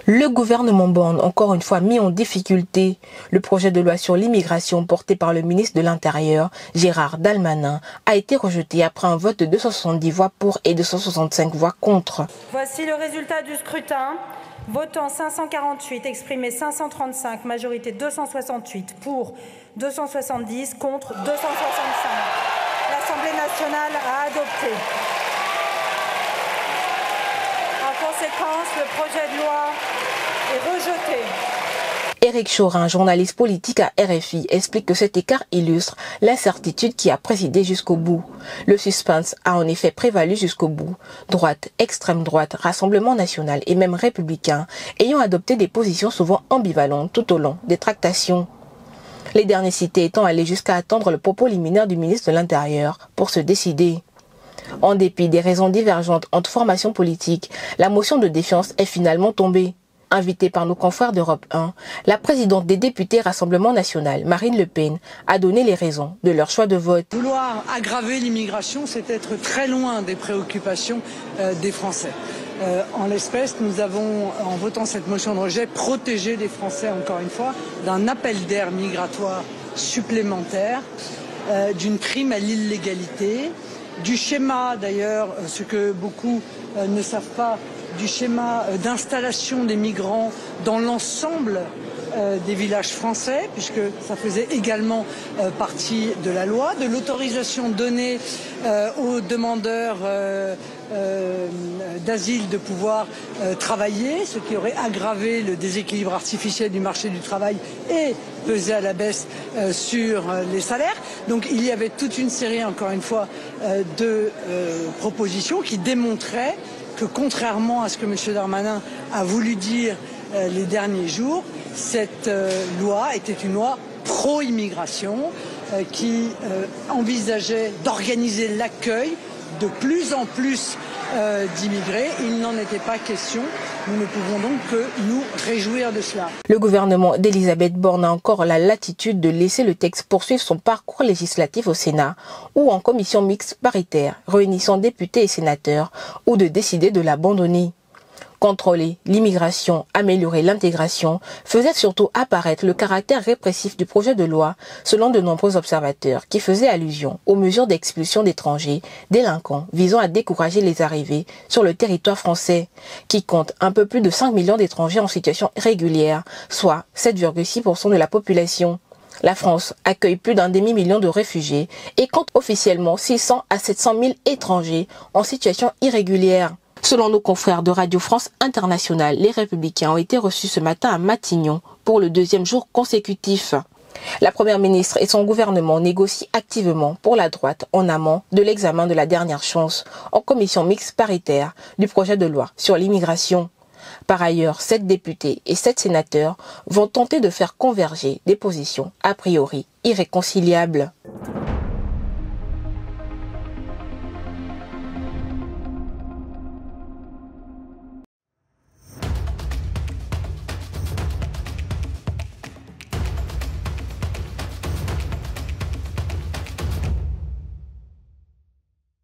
Le gouvernement Borne, encore une fois mis en difficulté. Le projet de loi sur l'immigration porté par le ministre de l'Intérieur, Gérald Darmanin, a été rejeté après un vote de 270 voix pour et 265 voix contre. Voici le résultat du scrutin. Votant 548, exprimé 535, majorité 268, pour 270, contre 265. L'Assemblée nationale a adopté. En conséquence, le projet de loi est rejeté. Éric Chorin, journaliste politique à RFI, explique que cet écart illustre l'incertitude qui a présidé jusqu'au bout. Le suspense a en effet prévalu jusqu'au bout. Droite, extrême droite, Rassemblement national et même républicain ayant adopté des positions souvent ambivalentes tout au long des tractations. Les derniers cités étant allés jusqu'à attendre le propos liminaire du ministre de l'Intérieur pour se décider. En dépit des raisons divergentes entre formations politiques, la motion de défiance est finalement tombée. Invitée par nos confrères d'Europe 1, la présidente des députés Rassemblement national, Marine Le Pen, a donné les raisons de leur choix de vote. Vouloir aggraver l'immigration, c'est être très loin des préoccupations des Français. En l'espèce, nous avons, en votant cette motion de rejet, protégé les Français, encore une fois, d'un appel d'air migratoire supplémentaire, d'une prime à l'illégalité, du schéma, d'ailleurs, ce que beaucoup ne savent pas, du schéma d'installation des migrants dans l'ensemble des villages français, puisque ça faisait également partie de la loi, de l'autorisation donnée aux demandeurs d'asile de pouvoir travailler, ce qui aurait aggravé le déséquilibre artificiel du marché du travail et pesé à la baisse sur les salaires. Donc il y avait toute une série, encore une fois, de propositions qui démontraient que, contrairement à ce que M. Darmanin a voulu dire les derniers jours, cette loi était une loi pro-immigration qui envisageait d'organiser l'accueil de plus en plus d'immigrés. Il n'en était pas question. Nous ne pouvons donc que nous réjouir de cela. Le gouvernement d'Elisabeth Borne a encore la latitude de laisser le texte poursuivre son parcours législatif au Sénat ou en commission mixte paritaire, réunissant députés et sénateurs, ou de décider de l'abandonner. Contrôler l'immigration, améliorer l'intégration, faisait surtout apparaître le caractère répressif du projet de loi, selon de nombreux observateurs, qui faisaient allusion aux mesures d'expulsion d'étrangers, délinquants, visant à décourager les arrivées sur le territoire français, qui compte un peu plus de 5 millions d'étrangers en situation régulière, soit 7,6% de la population. La France accueille plus d'un demi-million de réfugiés et compte officiellement 600 à 700 000 étrangers en situation irrégulière. Selon nos confrères de Radio France Internationale, les Républicains ont été reçus ce matin à Matignon pour le deuxième jour consécutif. La Première ministre et son gouvernement négocient activement pour la droite en amont de l'examen de la dernière chance en commission mixte paritaire du projet de loi sur l'immigration. Par ailleurs, 7 députés et 7 sénateurs vont tenter de faire converger des positions a priori irréconciliables.